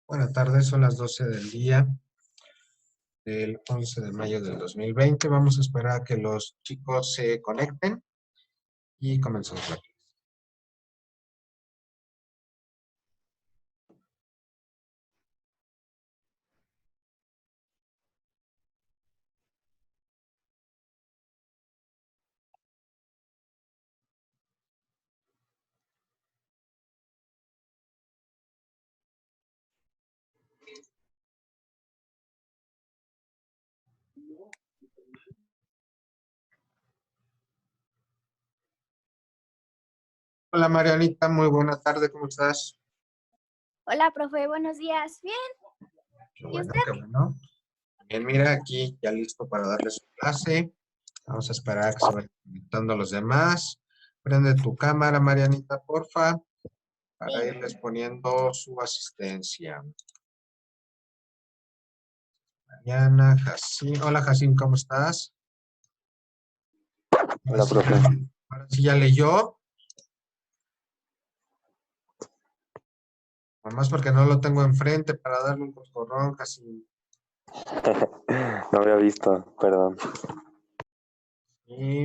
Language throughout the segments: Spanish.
Buenas tardes, son las 12 del día del 11 de mayo del 2020. Vamos a esperar a que los chicos se conecten y comenzamos la clase. Hola Marianita, muy buena tarde, ¿cómo estás? Hola, profe, buenos días. Bien, Qué ¿y bueno, usted? qué bueno. Bien, mira, aquí ya listo para darles su clase. Vamos a esperar a que se vayan conectando los demás. Prende tu cámara, Marianita, porfa, para Sí. irles poniendo su asistencia. Mariana, Jacín. Hola Jacín, ¿cómo estás? Ahora Hola, sí profe. ahora sí ya leyó. Nomás porque no lo tengo enfrente para darle un coscorrón, casi. No había visto, perdón. Y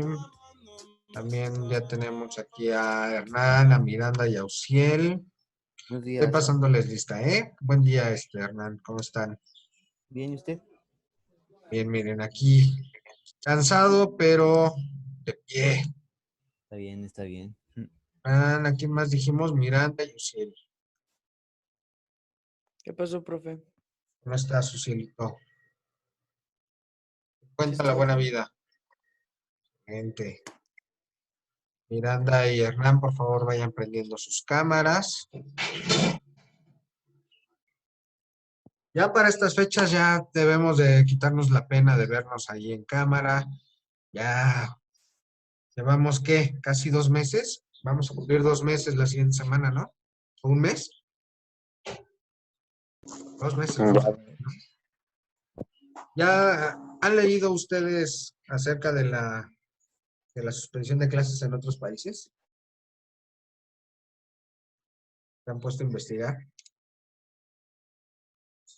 también ya tenemos aquí a Hernán, a Miranda y a Uciel. Buenos Estoy días. pasándoles lista, ¿eh? Buen día, Hernán, ¿cómo están? ¿Bien y usted? Bien, miren, aquí cansado, pero de pie. Está bien, está bien. Hernán, ¿a quién más dijimos? Miranda y Uciel. ¿Qué pasó, profe? ¿Cómo estás, Ucielito? Sí Cuenta la estoy buena bien. vida. Gente. Miranda y Hernán, por favor, vayan prendiendo sus cámaras. Ya para estas fechas ya debemos de quitarnos la pena de vernos ahí en cámara. Ya llevamos, ¿qué? Casi 2 meses. Vamos a cumplir 2 meses la siguiente semana, ¿no? ¿O un mes? 2 meses vamos Ya, a cumplir, ¿no? ¿Ya han leído ustedes acerca de la suspensión de clases en otros países? ¿Se han puesto a investigar?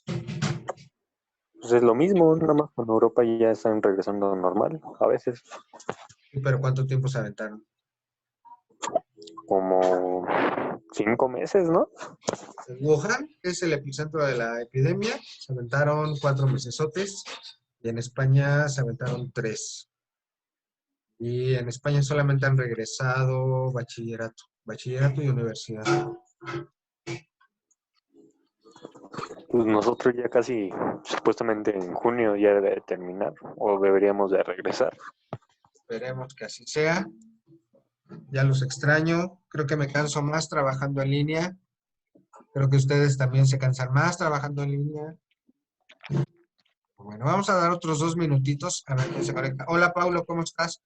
pues es lo mismo, nada más con Europa ya están regresando normal, a veces Sí, pero ¿cuánto tiempo se aventaron? como 5 meses, ¿no? En Wuhan, que es el epicentro de la epidemia, se aventaron 4 mesesotes y en España se aventaron 3. Y en España solamente han regresado bachillerato y universidad. Pues nosotros ya casi, supuestamente en junio ya debe de terminar, o deberíamos de regresar. Esperemos que así sea. Ya los extraño. Creo que me canso más trabajando en línea. Creo que ustedes también se cansan más trabajando en línea. Bueno, vamos a dar otros 2 minutitos a ver quién se conecta. Hola, Paulo, ¿cómo estás?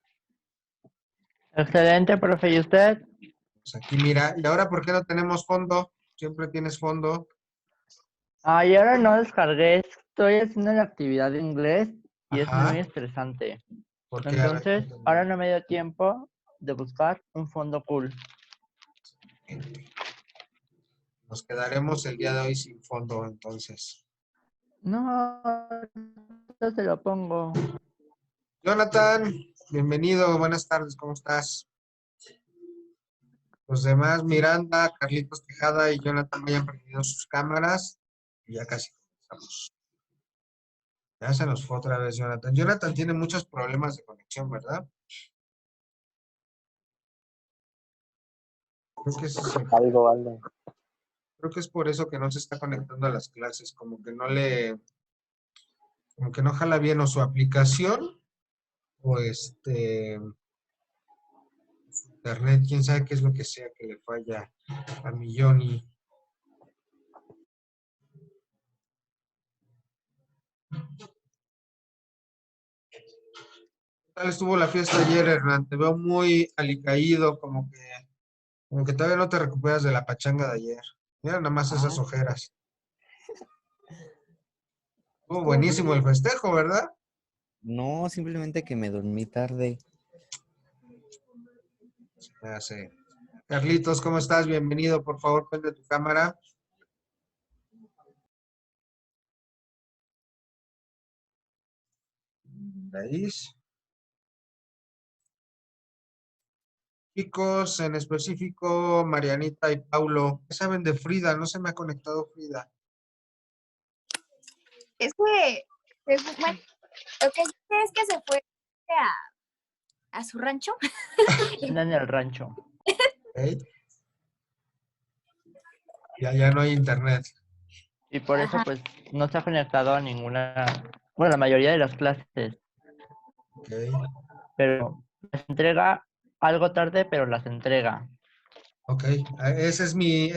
Excelente, profe. ¿Y usted? Pues aquí mira, ¿y ahora por qué no tenemos fondo? Siempre tienes fondo. Ay, ahora no descargué. Estoy haciendo la actividad de inglés y es muy Ajá. estresante. ¿Por qué? A ver, Entonces, ahora cuéntame. no me dio tiempo de buscar un fondo cool. Nos quedaremos el día de hoy sin fondo, entonces. No, yo se lo pongo. Jonathan, bienvenido, buenas tardes, ¿cómo estás? Los demás, Miranda, Carlitos Tejada y Jonathan vayan prendiendo sus cámaras y ya casi comenzamos. Ya se nos fue otra vez Jonathan. Jonathan tiene muchos problemas de conexión, ¿verdad? Creo que, Algo. creo que es por eso que no se está conectando a las clases, como que no jala bien o su aplicación o internet, quién sabe qué es lo que sea que le falla a mi Johnny. ¿Qué tal estuvo la fiesta ayer, Hernán? Te veo muy alicaído, como que todavía no te recuperas de la pachanga de ayer. Mira nada más esas ojeras. Estuvo Estuvo buenísimo el bien. festejo, ¿verdad? No, simplemente que me dormí tarde. Ya sé. Carlitos, ¿cómo estás? Bienvenido, por favor, prende tu cámara. Raíz. Chicos, en específico, Marianita y Paulo, ¿qué saben de Frida? No se me ha conectado Frida. Es que, bueno, lo que sé es que se fue a su rancho. Anda en el rancho. ¿Ok? Ya no hay internet. Y por eso, Ajá. pues, no se ha conectado a ninguna, bueno, la mayoría de las clases. ¿Ok? Pero las entrega algo tarde, pero las entrega. Ok, ese es mi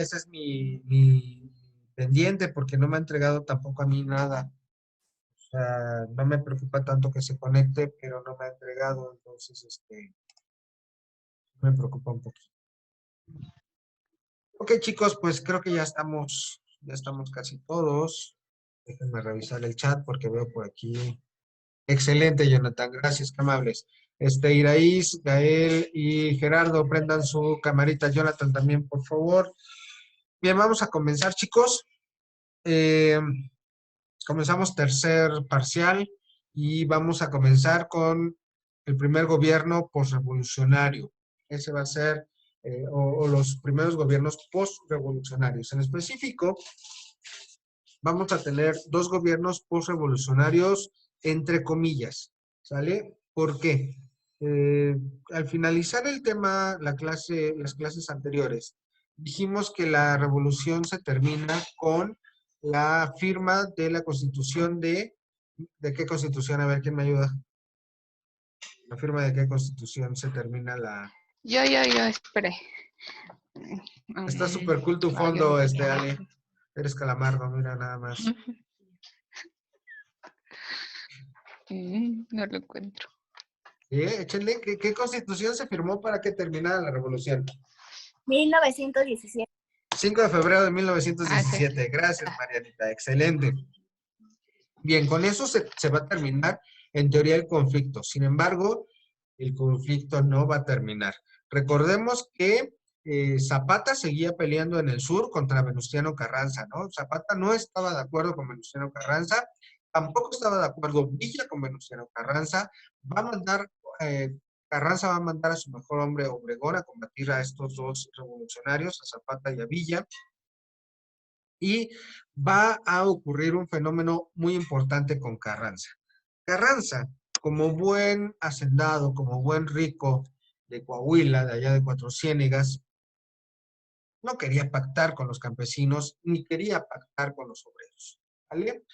pendiente porque no me ha entregado tampoco a mí nada. O sea, no me preocupa tanto que se conecte, pero no me ha entregado, entonces me preocupa un poquito. Ok, chicos, pues creo que ya estamos casi todos. Déjenme revisar el chat porque veo por aquí. Excelente, Jonathan, gracias, qué amables. Iraíz, Gael y Gerardo, prendan su camarita. Jonathan también, por favor. Bien, vamos a comenzar, chicos. Eh, Comenzamos tercer parcial y vamos a comenzar con el primer gobierno postrevolucionario. Ese va a ser, o los primeros gobiernos postrevolucionarios. En específico, vamos a tener dos gobiernos postrevolucionarios entre comillas, ¿sale? ¿Por qué? Al finalizar el tema, las clases anteriores, dijimos que la revolución se termina con la firma de la Constitución ¿de qué Constitución? A ver, ¿quién me ayuda? ¿La firma de qué Constitución se termina la... Yo, espere. Está súper cool tu fondo, Ale. Eres calamardo, mira nada más. No lo encuentro. Échenle, ¿qué Constitución se firmó para que terminara la revolución? 1917. 5 de febrero de Ah, 1917. Gracias, Marianita. Excelente. Bien, con eso se va a terminar, en teoría, el conflicto. Sin embargo, el conflicto no va a terminar. Recordemos que Zapata seguía peleando en el sur contra Venustiano Carranza, ¿no? Zapata no estaba de acuerdo con Venustiano Carranza, tampoco estaba de acuerdo Villa con Venustiano Carranza. Va a mandar, Carranza va a mandar a su mejor hombre, Obregón, a combatir a estos dos revolucionarios, a Zapata y a Villa. Y va a ocurrir un fenómeno muy importante con Carranza. Carranza, como buen hacendado, como buen rico de Coahuila, de allá de Cuatro Ciénegas, no quería pactar con los campesinos, ni quería pactar con los obreros, ¿vale?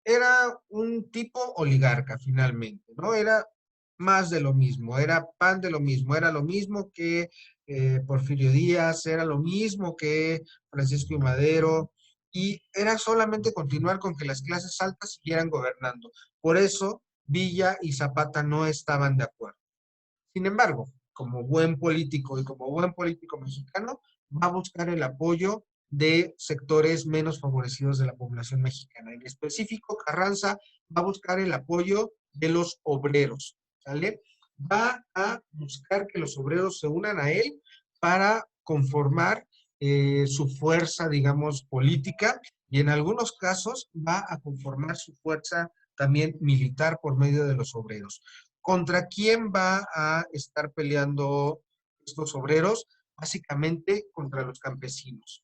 Era un tipo oligarca, finalmente, ¿no? Era más de lo mismo, era pan de lo mismo, era lo mismo que Porfirio Díaz, era lo mismo que Francisco y Madero, y era solamente continuar con que las clases altas siguieran gobernando. Por eso Villa y Zapata no estaban de acuerdo. Sin embargo, como buen político y como buen político mexicano, va a buscar el apoyo de sectores menos favorecidos de la población mexicana. En específico, Carranza va a buscar el apoyo de los obreros, ¿sale? Va a buscar que los obreros se unan a él para conformar su fuerza, digamos, política, y en algunos casos va a conformar su fuerza también militar por medio de los obreros. ¿Contra quién va a estar peleando estos obreros? Básicamente contra los campesinos.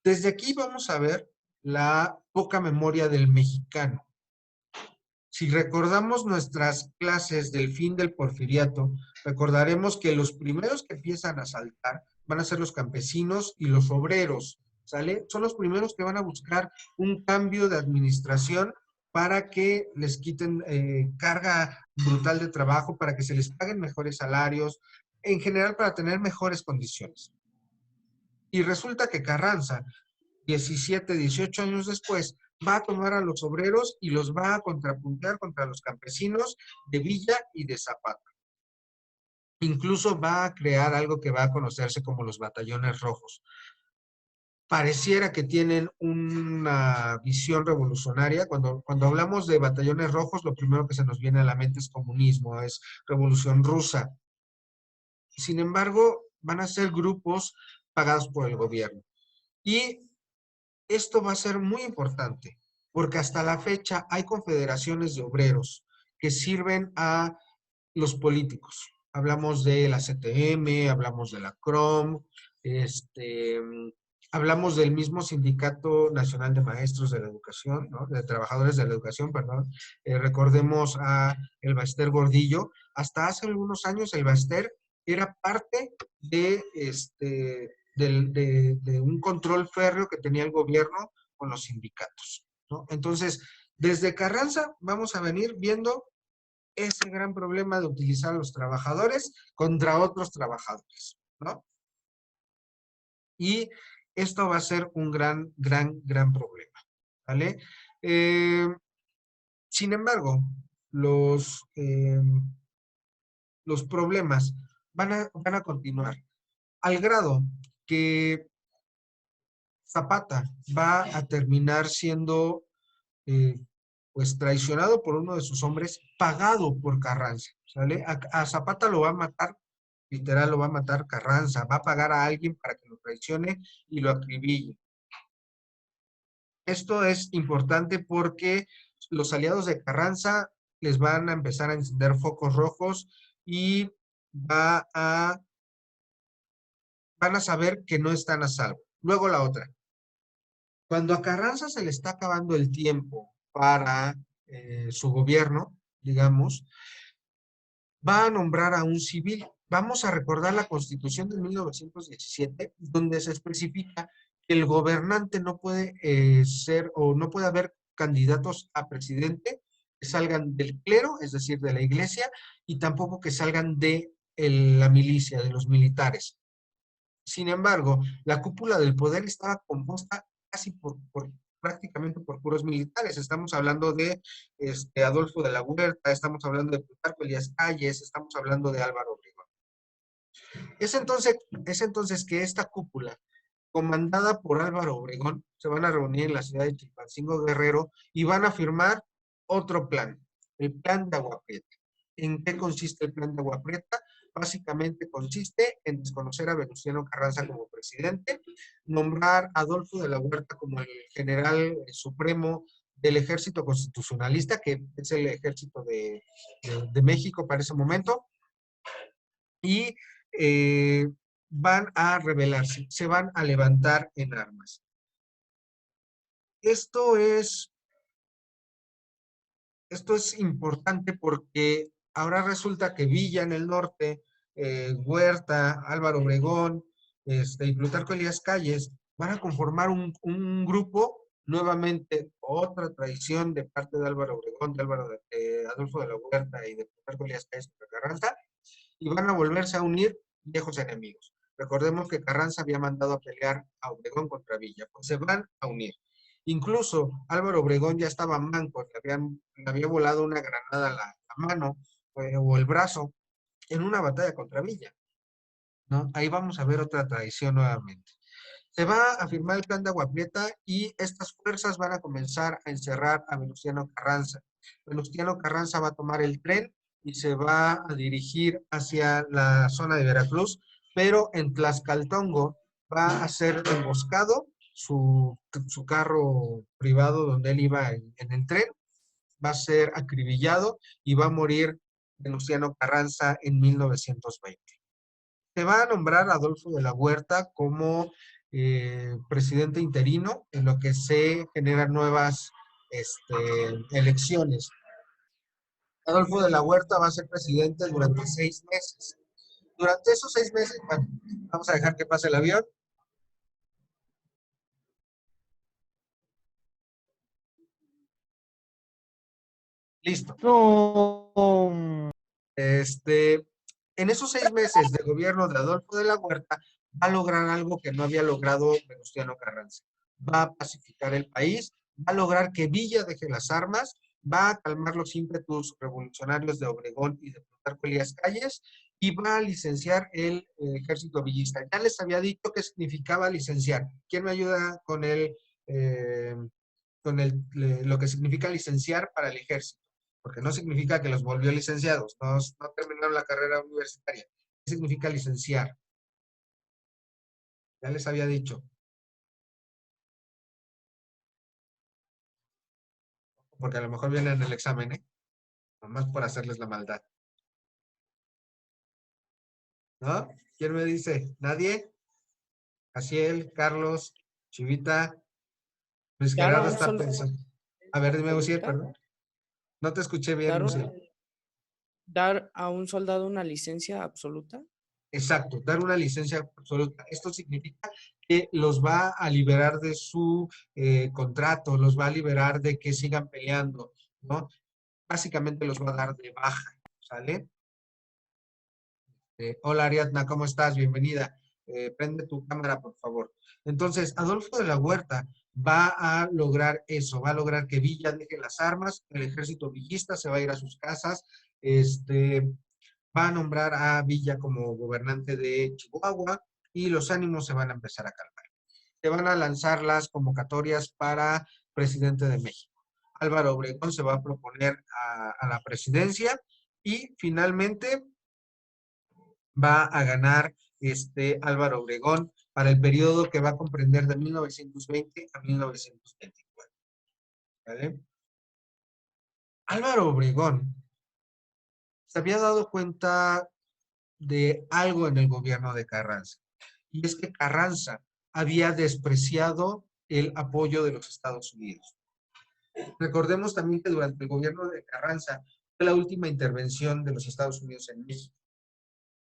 Desde aquí vamos a ver la poca memoria del mexicano. Si recordamos nuestras clases del fin del porfiriato, recordaremos que los primeros que empiezan a saltar van a ser los campesinos y los obreros, ¿sale? Son los primeros que van a buscar un cambio de administración para que les quiten carga brutal de trabajo, para que se les paguen mejores salarios, en general para tener mejores condiciones. Y resulta que Carranza, 17, 18 años después, va a tomar a los obreros y los va a contrapuntear contra los campesinos de Villa y de Zapata. Incluso va a crear algo que va a conocerse como los batallones rojos. Pareciera que tienen una visión revolucionaria. Cuando hablamos de batallones rojos, lo primero que se nos viene a la mente es comunismo, es revolución rusa. Sin embargo, van a ser grupos pagados por el gobierno. Y esto va a ser muy importante. porque hasta la fecha hay confederaciones de obreros que sirven a los políticos. Hablamos de la CTM, hablamos de la CROM, este, hablamos del mismo Sindicato Nacional de Maestros de la Educación, ¿no? De Trabajadores de la Educación, perdón. Recordemos a el Baster Gordillo. Hasta hace algunos años el Baster era parte de, de un control férreo que tenía el gobierno con los sindicatos, ¿no? Entonces, desde Carranza vamos a venir viendo ese gran problema de utilizar a los trabajadores contra otros trabajadores, ¿no? Y esto va a ser un gran problema, ¿vale? Sin embargo, los problemas van a continuar, al grado que Zapata va a terminar siendo pues traicionado por uno de sus hombres, pagado por Carranza, ¿sale? A Zapata lo va a matar, literal lo va a matar Carranza, va a pagar a alguien para que lo traicione y lo acribille. Esto es importante porque los aliados de Carranza les van a empezar a encender focos rojos y van a saber que no están a salvo. Luego la otra. Cuando a Carranza se le está acabando el tiempo para su gobierno, digamos, va a nombrar a un civil. Vamos a recordar la Constitución de 1917, donde se especifica que el gobernante no puede ser o no puede haber candidatos a presidente que salgan del clero, es decir, de la iglesia, y tampoco que salgan de la milicia, de los militares. Sin embargo, la cúpula del poder estaba compuesta casi prácticamente por puros militares. Estamos hablando de Adolfo de la Huerta, estamos hablando de Plutarco Elías Calles, estamos hablando de Álvaro Obregón. Es entonces que esta cúpula, comandada por Álvaro Obregón, se van a reunir en la ciudad de Chilpancingo Guerrero y van a firmar otro plan, el Plan de Agua Prieta. ¿En qué consiste el Plan de Agua Prieta? Básicamente consiste en desconocer a Venustiano Carranza como presidente, nombrar a Adolfo de la Huerta como el general supremo del ejército constitucionalista, que es el ejército de México para ese momento, y van a rebelarse, se van a levantar en armas. Esto es importante porque ahora resulta que Villa en el norte, Huerta, Álvaro Obregón, y Plutarco Elías Calles van a conformar un grupo, nuevamente otra traición de parte de Álvaro Obregón, de Adolfo de la Huerta y de Plutarco Elías Calles contra Carranza, y van a volverse a unir viejos enemigos. Recordemos que Carranza había mandado a pelear a Obregón contra Villa, pues se van a unir. Incluso Álvaro Obregón ya estaba manco, le había volado una granada a la mano o el brazo en una batalla contra Villa, ¿no? Ahí vamos a ver otra traición nuevamente. Se va a firmar el plan de Agua Prieta y estas fuerzas van a comenzar a encerrar a Venustiano Carranza. Venustiano Carranza va a tomar el tren y se va a dirigir hacia la zona de Veracruz, pero en Tlaxcaltongo va a ser emboscado su carro privado donde él iba en el tren, va a ser acribillado y va a morir Venustiano Carranza en 1920. Se va a nombrar a Adolfo de la Huerta como presidente interino, en lo que se generan nuevas elecciones. Adolfo de la Huerta va a ser presidente durante 6 meses. Durante esos 6 meses, bueno, vamos a dejar que pase el avión. Listo. En esos 6 meses de gobierno de Adolfo de la Huerta, va a lograr algo que no había logrado Venustiano Carranza. Va a pacificar el país, va a lograr que Villa deje las armas, va a calmar los ímpetus revolucionarios de Obregón y de Plutarco Elías Calles, y va a licenciar el ejército villista. Ya les había dicho qué significaba licenciar. ¿Quién me ayuda con lo que significa licenciar para el ejército? Porque no significa que los volvió licenciados, no terminaron la carrera universitaria. ¿Qué significa licenciar? Ya les había dicho. porque a lo mejor viene en el examen, ¿eh? Nomás por hacerles la maldad. ¿No? ¿Quién me dice? ¿Nadie? Asiel, Carlos, Chivita, Luis Dar a Gerardo un está soldado pensando. A ver, dime, Uciel, absoluta. perdón. No te escuché bien, Dar, Uciel. dar a un soldado una licencia absoluta. Exacto, dar una licencia absoluta. Esto significa que los va a liberar de su contrato, los va a liberar de que sigan peleando, ¿no? Básicamente los va a dar de baja, ¿sale? Hola Ariadna, ¿cómo estás? Bienvenida. Prende tu cámara, por favor. Entonces, Adolfo de la Huerta va a lograr eso, va a lograr que Villa deje las armas, el ejército villista se va a ir a sus casas, va a nombrar a Villa como gobernante de Chihuahua y los ánimos se van a empezar a calmar. Se van a lanzar las convocatorias para presidente de México. Álvaro Obregón se va a proponer a la presidencia y finalmente va a ganar Álvaro Obregón para el periodo que va a comprender de 1920 a 1924. ¿Vale? Álvaro Obregón se había dado cuenta de algo en el gobierno de Carranza, y es que Carranza había despreciado el apoyo de los Estados Unidos. Recordemos también que durante el gobierno de Carranza fue la última intervención de los Estados Unidos en México.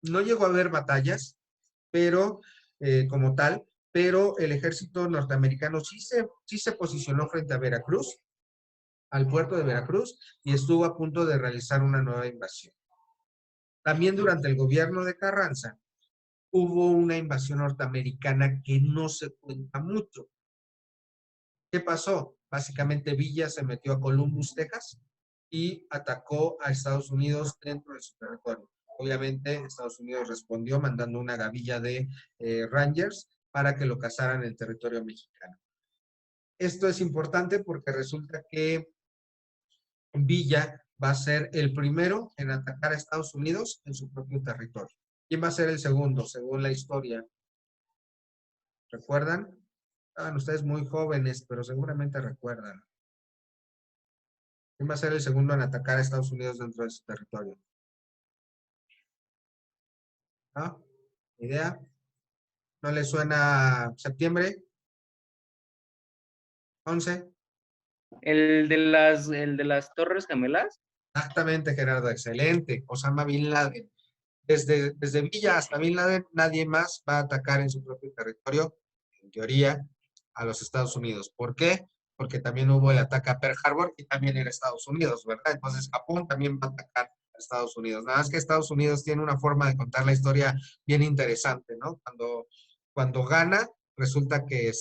No llegó a haber batallas, pero como tal, pero el ejército norteamericano sí se posicionó frente a Veracruz, al puerto de Veracruz, y estuvo a punto de realizar una nueva invasión. También durante el gobierno de Carranza hubo una invasión norteamericana que no se cuenta mucho. ¿Qué pasó? Básicamente Villa se metió a Columbus, Texas, y atacó a Estados Unidos dentro de su territorio. Obviamente Estados Unidos respondió mandando una gavilla de Rangers para que lo cazaran en el territorio mexicano. Esto es importante porque resulta que Villa va a ser el primero en atacar a Estados Unidos en su propio territorio. ¿Quién va a ser el segundo, según la historia? ¿Recuerdan? Estaban ustedes muy jóvenes, pero seguramente recuerdan. ¿Quién va a ser el segundo en atacar a Estados Unidos dentro de su territorio? ¿No? ¿Idea? ¿No le suena septiembre? ¿11? El de las Torres Gemelas. Exactamente, Gerardo, excelente. Osama Bin Laden. Desde Villa hasta Bin Laden, nadie más va a atacar en su propio territorio, en teoría, a los Estados Unidos. ¿Por qué? Porque también hubo el ataque a Pearl Harbor y también era Estados Unidos, ¿verdad? Entonces Japón también va a atacar a Estados Unidos. Nada más que Estados Unidos tiene una forma de contar la historia bien interesante, ¿no? Cuando gana, resulta que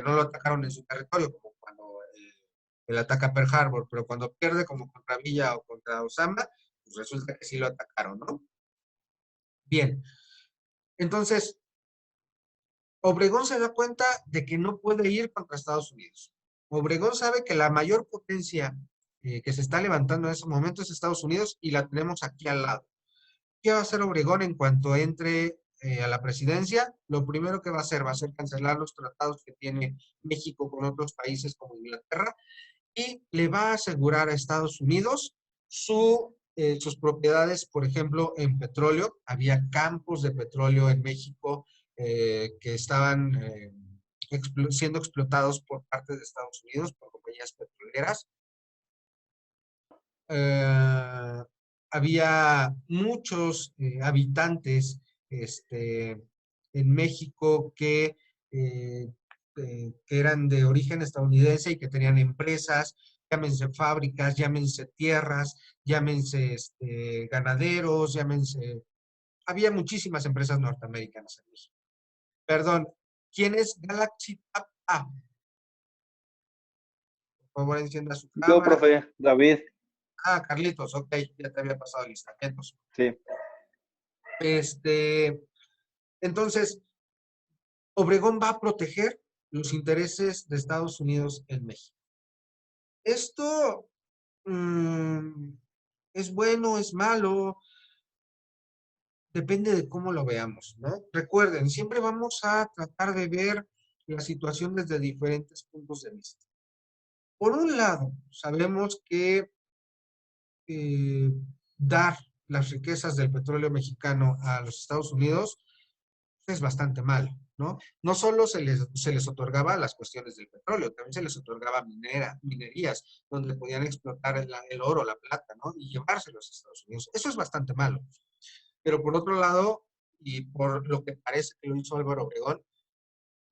no lo atacaron en su territorio, como cuando el ataque a Pearl Harbor, pero cuando pierde, como contra Villa o contra Osama, pues resulta que sí lo atacaron, ¿no? Bien, entonces, Obregón se da cuenta de que no puede ir contra Estados Unidos. Obregón sabe que la mayor potencia que se está levantando en ese momento es Estados Unidos y la tenemos aquí al lado. ¿Qué va a hacer Obregón en cuanto entre a la presidencia? Lo primero que va a ser cancelar los tratados que tiene México con otros países como Inglaterra y le va a asegurar a Estados Unidos sus propiedades, por ejemplo, en petróleo. Había campos de petróleo en México que estaban siendo explotados por parte de Estados Unidos, por compañías petroleras. Había muchos habitantes en México que eran de origen estadounidense y que tenían empresas, llámense fábricas, llámense tierras, llámense ganaderos, llámense... Había muchísimas empresas norteamericanas en México. Perdón, ¿quién es Galaxy Tab A? Por favor, encienda su Yo, cámara. profe, David. Ah, Carlitos, ok, ya te había pasado listamientos. Sí. Entonces, Obregón va a proteger los intereses de Estados Unidos en México. Esto es bueno, es malo, depende de cómo lo veamos, ¿no? Recuerden, siempre vamos a tratar de ver la situación desde diferentes puntos de vista. Por un lado, sabemos que dar las riquezas del petróleo mexicano a los Estados Unidos es bastante malo, ¿no? No solo se les otorgaba las cuestiones del petróleo, también se les otorgaba minerías, donde podían explotar el oro, la plata, ¿no? Y llevárselos a Estados Unidos. Eso es bastante malo. Pero por otro lado, y por lo que parece que lo hizo Álvaro Obregón,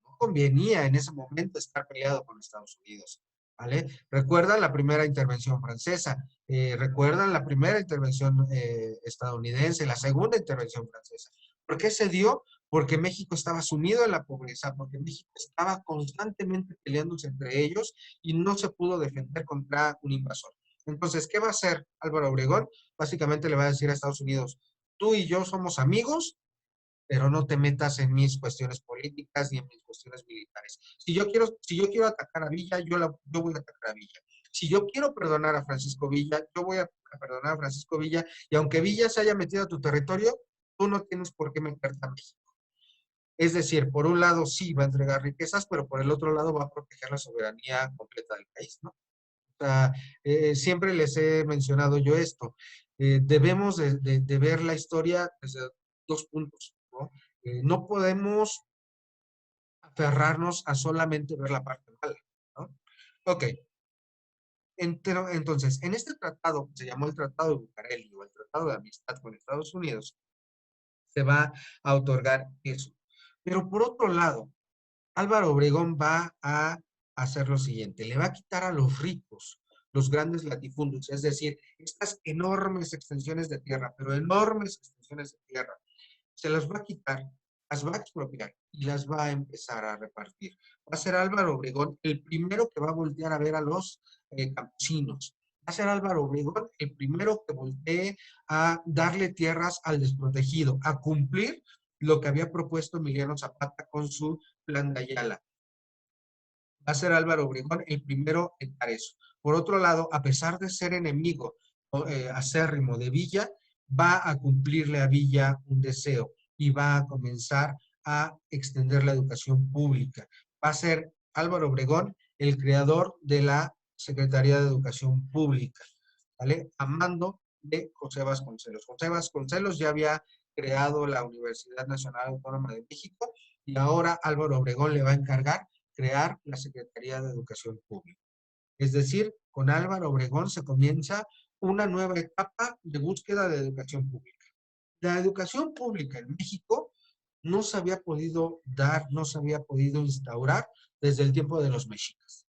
no convenía en ese momento estar peleado con Estados Unidos, ¿vale? Recuerdan la primera intervención francesa, recuerdan la primera intervención estadounidense, la segunda intervención francesa. ¿Por qué se dio? Porque México estaba sumido en la pobreza, porque México estaba constantemente peleándose entre ellos y no se pudo defender contra un invasor. Entonces, ¿qué va a hacer Álvaro Obregón? Básicamente le va a decir a Estados Unidos, tú y yo somos amigos, pero no te metas en mis cuestiones políticas ni en mis cuestiones militares. Si yo quiero atacar a Villa, yo voy a atacar a Villa. Si yo quiero perdonar a Francisco Villa, yo voy a perdonar a Francisco Villa, y aunque Villa se haya metido a tu territorio, tú no tienes por qué meterte a México. Es decir, por un lado sí va a entregar riquezas, pero por el otro lado va a proteger la soberanía completa del país, ¿no? O sea, siempre les he mencionado yo esto. Debemos de ver la historia desde dos puntos, ¿no? No podemos aferrarnos a solamente ver la parte mala, ¿no? Ok. Entonces, en este tratado, se llamó el Tratado de Bucareli o el Tratado de Amistad con Estados Unidos, se va a otorgar eso. Pero por otro lado, Álvaro Obregón va a hacer lo siguiente, le va a quitar a los ricos los grandes latifundios, es decir, estas enormes extensiones de tierra, pero enormes extensiones de tierra, se las va a quitar, las va a expropiar y las va a empezar a repartir. Va a ser Álvaro Obregón el primero que va a voltear a ver a los campesinos. Va a ser Álvaro Obregón el primero que voltee a darle tierras al desprotegido, a cumplir lo que había propuesto Emiliano Zapata con su plan de Ayala. Va a ser Álvaro Obregón el primero en dar eso. Por otro lado, a pesar de ser enemigo acérrimo de Villa, va a cumplirle a Villa un deseo y va a comenzar a extender la educación pública. Va a ser Álvaro Obregón el creador de la Secretaría de Educación Pública, ¿vale? A mando de José Vasconcelos. José Vasconcelos ya había creado la Universidad Nacional Autónoma de México y ahora Álvaro Obregón le va a encargar crear la Secretaría de Educación Pública. Es decir, con Álvaro Obregón se comienza una nueva etapa de búsqueda de educación pública. La educación pública en México no se había podido dar, no se había podido instaurar desde el tiempo de los mexicas,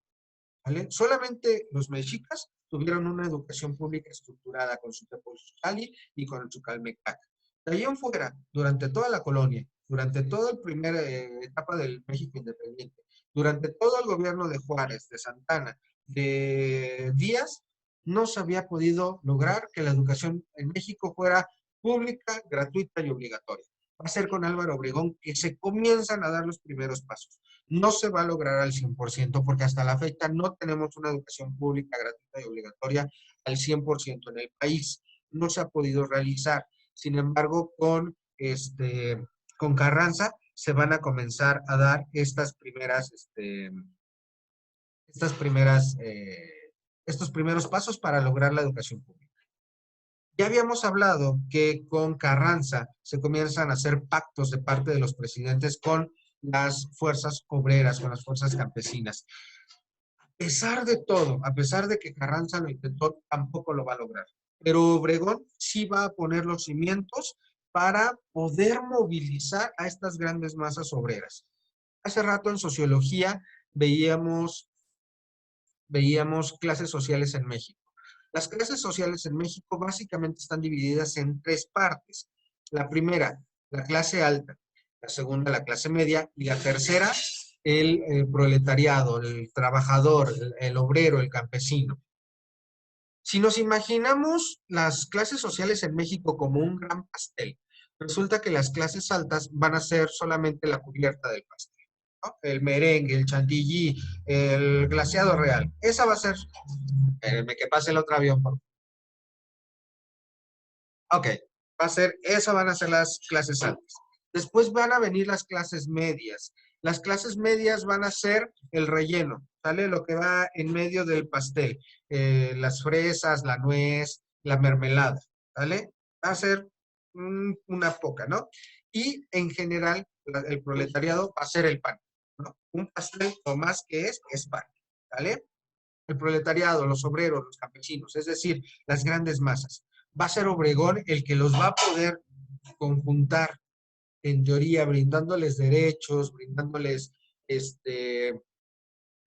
¿vale? Solamente los mexicas tuvieron una educación pública estructurada con su Tepoztlali y con su Calmecac. De ahí en fuera, durante toda la colonia, durante toda la primera etapa del México independiente, durante todo el gobierno de Juárez, de Santana, de Díaz, no se había podido lograr que la educación en México fuera pública, gratuita y obligatoria. Va a ser con Álvaro Obregón que se comienzan a dar los primeros pasos. No se va a lograr al 100% porque hasta la fecha no tenemos una educación pública, gratuita y obligatoria al 100% en el país. No se ha podido realizar. Sin embargo, con Carranza se van a comenzar a dar estos primeros pasos para lograr la educación pública. Ya habíamos hablado que con Carranza se comienzan a hacer pactos de parte de los presidentes con las fuerzas obreras, con las fuerzas campesinas. A pesar de todo, a pesar de que Carranza lo intentó, tampoco lo va a lograr. Pero Obregón sí va a poner los cimientos para poder movilizar a estas grandes masas obreras. Hace rato en sociología veíamos clases sociales en México. Las clases sociales en México básicamente están divididas en tres partes. La primera, la clase alta. La segunda, la clase media. Y la tercera, el proletariado, el trabajador, el obrero, el campesino. Si nos imaginamos las clases sociales en México como un gran pastel, resulta que las clases altas van a ser solamente la cubierta del pastel, ¿no? El merengue, el chantilly, el glaseado real. Esa va a ser... Espérenme que pase el otro avión, por favor. Ok, esas van a ser las clases altas. Después van a venir las clases medias. Las clases medias van a ser el relleno, ¿sale? Lo que va en medio del pastel. Las fresas, la nuez, la mermelada, ¿sale? Va a ser una poca, ¿no? Y en general, el proletariado va a ser el pan, ¿no? Un pastel o más que es pan, ¿vale? El proletariado, los obreros, los campesinos, es decir, las grandes masas. Va a ser Obregón el que los va a poder conjuntar, en teoría, brindándoles derechos,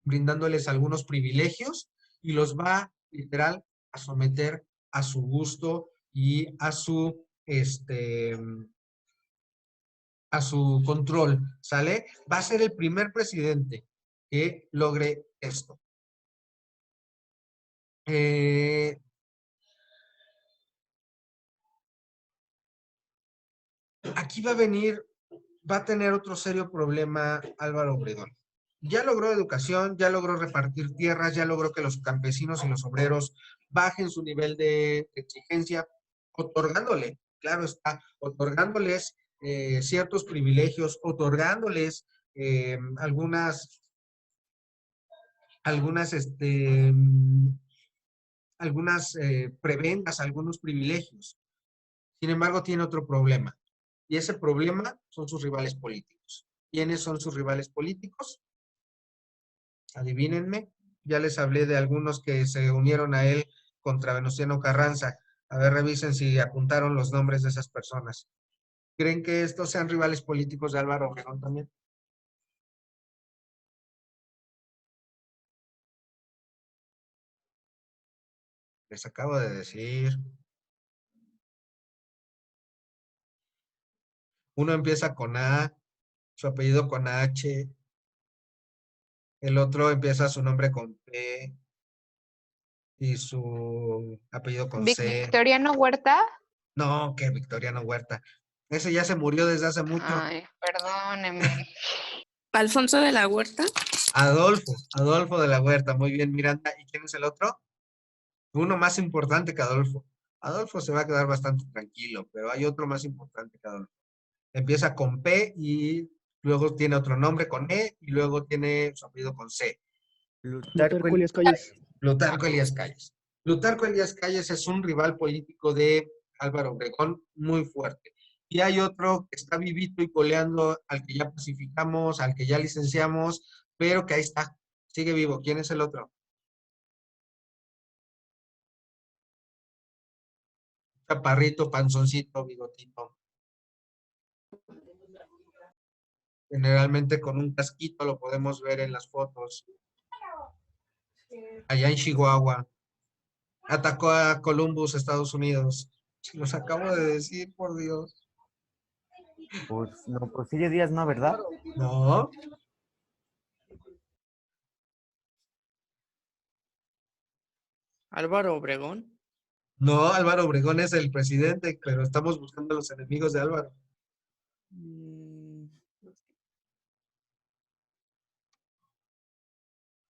brindándoles algunos privilegios, y los va, literal, a someter a su gusto y a su control, ¿sale? Va a ser el primer presidente que logre esto. Aquí va a tener otro serio problema Álvaro Obregón. Ya logró educación, ya logró repartir tierras, ya logró que los campesinos y los obreros bajen su nivel de exigencia, otorgándole, claro está, otorgándoles ciertos privilegios, otorgándoles algunas prebendas, algunos privilegios. Sin embargo, tiene otro problema. Y ese problema son sus rivales políticos. ¿Quiénes son sus rivales políticos? Adivínenme. Ya les hablé de algunos que se unieron a él contra Venustiano Carranza. A ver, revisen si apuntaron los nombres de esas personas. ¿Creen que estos sean rivales políticos de Álvaro Obregón también? Les acabo de decir. Uno empieza con A, su apellido con H, el otro empieza su nombre con P y su apellido con C. Victoriano Huerta. No, que Victoriano Huerta. Ese ya se murió desde hace mucho. Ay, perdóneme. Alfonso de la Huerta. Adolfo de la Huerta. Muy bien, Miranda. ¿Y quién es el otro? Uno más importante que Adolfo. Adolfo se va a quedar bastante tranquilo, pero hay otro más importante que Adolfo. Empieza con P y luego tiene otro nombre con E y luego tiene su apellido con C. Plutarco Elías Calles. Plutarco Elías Calles. Plutarco Elías Calles es un rival político de Álvaro Obregón muy fuerte. Y hay otro que está vivito y coleando, al que ya pacificamos, al que ya licenciamos, pero que ahí está, sigue vivo. ¿Quién es el otro? Chaparrito, panzoncito, bigotito. Generalmente con un casquito lo podemos ver en las fotos. Allá en Chihuahua. Atacó a Columbus, Estados Unidos. Los acabo de decir, por Dios. Pues no, Porfirio Díaz no, ¿verdad? No. Álvaro Obregón. No, Álvaro Obregón es el presidente, pero estamos buscando a los enemigos de Álvaro.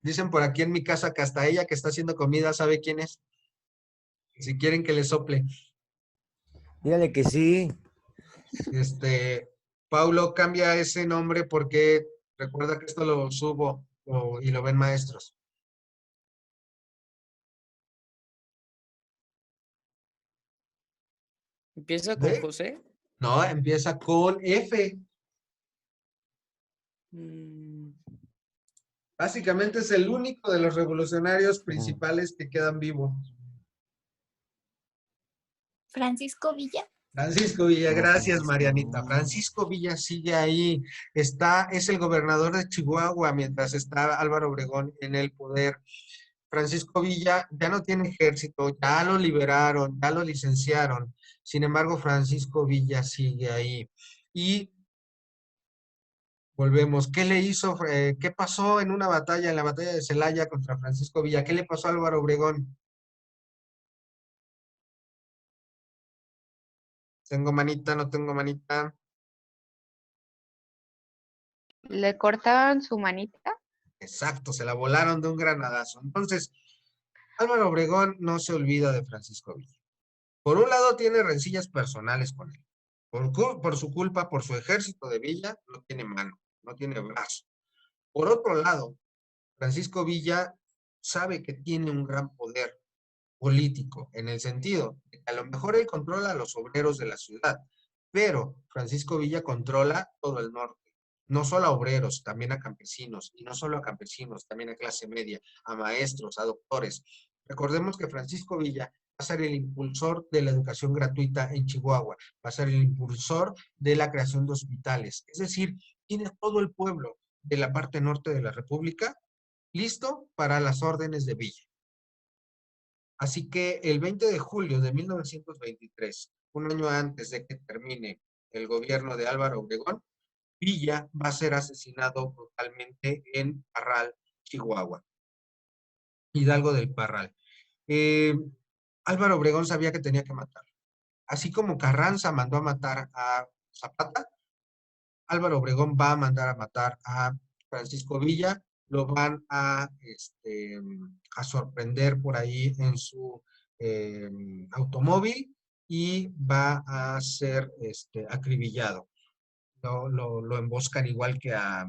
Dicen por aquí en mi casa que hasta ella que está haciendo comida sabe quién es. Si quieren que le sople. Dígale que sí. Paulo, cambia ese nombre porque recuerda que esto lo subo y lo ven maestros. ¿Empieza con ¿Ve? José? No, empieza con F. Básicamente es el único de los revolucionarios principales que quedan vivos. Francisco Villa. Francisco Villa, gracias Marianita. Francisco Villa sigue ahí, es el gobernador de Chihuahua mientras está Álvaro Obregón en el poder. Francisco Villa ya no tiene ejército, ya lo liberaron, ya lo licenciaron. Sin embargo, Francisco Villa sigue ahí. Y volvemos. ¿Qué le hizo? ¿Qué pasó en una batalla, en la batalla de Celaya contra Francisco Villa? ¿Qué le pasó a Álvaro Obregón? ¿Tengo manita? ¿No tengo manita? ¿Le cortaban su manita? Exacto, se la volaron de un granadazo. Entonces, Álvaro Obregón no se olvida de Francisco Villa. Por un lado tiene rencillas personales con él. Por su culpa, por su ejército de Villa, no tiene mano. no tiene brazo. Por otro lado, Francisco Villa sabe que tiene un gran poder político, en el sentido de que a lo mejor él controla a los obreros de la ciudad, pero Francisco Villa controla todo el norte, no solo a obreros, también a campesinos, y no solo a campesinos, también a clase media, a maestros, a doctores. Recordemos que Francisco Villa va a ser el impulsor de la educación gratuita en Chihuahua, va a ser el impulsor de la creación de hospitales, es decir, tiene todo el pueblo de la parte norte de la República listo para las órdenes de Villa. Así que el 20 de julio de 1923, un año antes de que termine el gobierno de Álvaro Obregón, Villa va a ser asesinado brutalmente en Parral, Chihuahua. Hidalgo del Parral. Álvaro Obregón sabía que tenía que matar. Así como Carranza mandó a matar a Zapata, Álvaro Obregón va a mandar a matar a Francisco Villa, lo van a sorprender por ahí en su automóvil y va a ser acribillado. Lo emboscan igual que a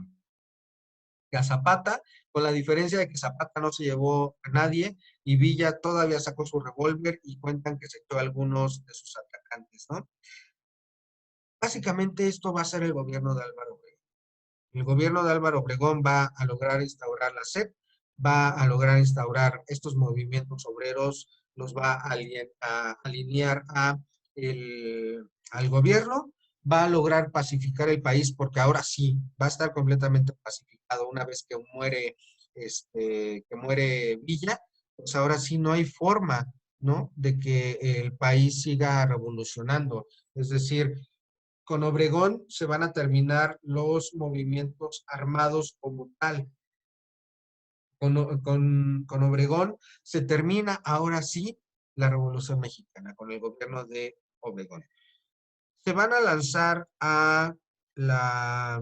Zapata, con la diferencia de que Zapata no se llevó a nadie y Villa todavía sacó su revólver y cuentan que se echó a algunos de sus atacantes, ¿no? Básicamente esto va a ser el gobierno de Álvaro Obregón. El gobierno de Álvaro Obregón va a lograr instaurar la SEP, va a lograr instaurar estos movimientos obreros, los va a alinear al gobierno, va a lograr pacificar el país porque ahora sí va a estar completamente pacificado una vez que muere Villa, pues ahora sí no hay forma, ¿no?, de que el país siga revolucionando. Es decir, con Obregón se van a terminar los movimientos armados como tal. Con Obregón se termina ahora sí la Revolución Mexicana, con el gobierno de Obregón. Se van a lanzar a la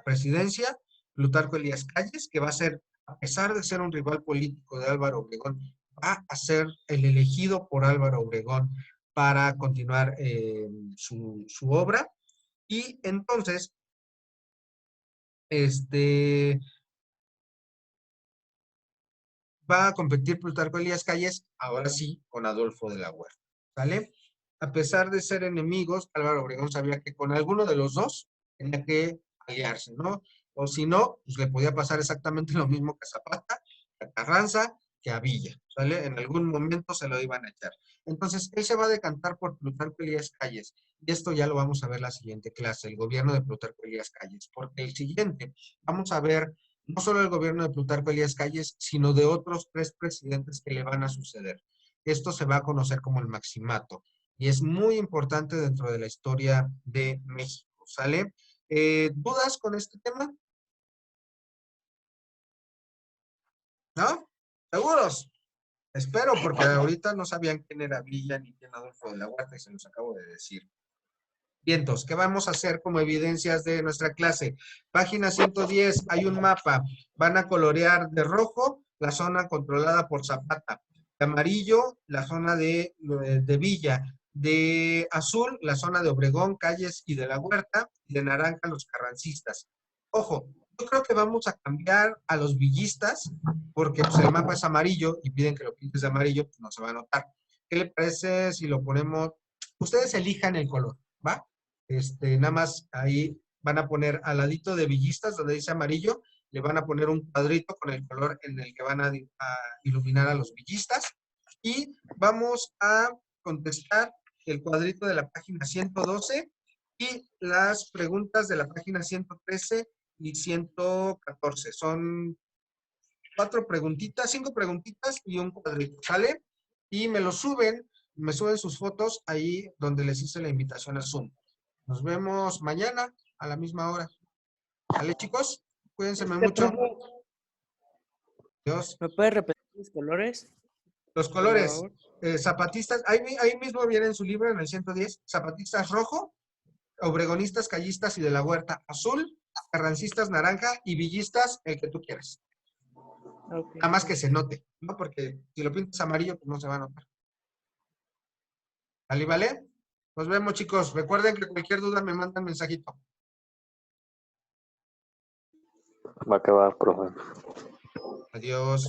presidencia Plutarco Elías Calles, que va a ser, a pesar de ser un rival político de Álvaro Obregón, va a ser el elegido por Álvaro Obregón para continuar su obra. Y entonces, va a competir Plutarco Elías Calles, ahora sí, con Adolfo de la Huerta, ¿sale? A pesar de ser enemigos, Álvaro Obregón sabía que con alguno de los dos tenía que aliarse, ¿no? O si no, pues le podía pasar exactamente lo mismo que a Zapata, que a Carranza, que a Villa, ¿sale? En algún momento se lo iban a echar. Entonces, él se va a decantar por Plutarco Elías Calles, y esto ya lo vamos a ver la siguiente clase, el gobierno de Plutarco Elías Calles, porque el siguiente, vamos a ver no solo el gobierno de Plutarco Elías Calles, sino de otros 3 presidentes que le van a suceder. Esto se va a conocer como el maximato, y es muy importante dentro de la historia de México, ¿sale? ¿Dudas con este tema? ¿No? ¿Seguros? Espero, porque ahorita no sabían quién era Villa ni quién Adolfo de la Huerta, y se los acabo de decir. Vientos, ¿qué vamos a hacer como evidencias de nuestra clase? Página 110, hay un mapa. Van a colorear de rojo la zona controlada por Zapata, de amarillo la zona de Villa, de azul la zona de Obregón, Calles y de la Huerta, y de naranja los carrancistas. Ojo, yo creo que vamos a cambiar a los villistas, porque pues, el mapa es amarillo y piden que lo pintes de amarillo, pues no se va a notar. ¿Qué le parece si lo ponemos? Ustedes elijan el color, ¿va? Nada más ahí van a poner al ladito de villistas, donde dice amarillo, le van a poner un cuadrito con el color en el que van a iluminar a los villistas. Y vamos a contestar el cuadrito de la página 112 y las preguntas de la página 113 y 114. Son 5 preguntitas y un cuadrito, ¿sale? Y me suben sus fotos ahí donde les hice la invitación a Zoom. Nos vemos mañana a la misma hora. ¿Vale, chicos? Cuídense mucho. Adiós. ¿Me puedes repetir los colores? Los colores, zapatistas, ahí mismo viene en su libro, en el 110, zapatistas rojo, obregonistas, callistas y de la Huerta azul, carrancistas naranja y villistas el que tú quieras. Okay. Nada más que se note, ¿no? Porque si lo pintas amarillo, pues no se va a notar. ¿Vale? Nos vemos, chicos. Recuerden que cualquier duda me mandan mensajito. Va que va, profe. Adiós.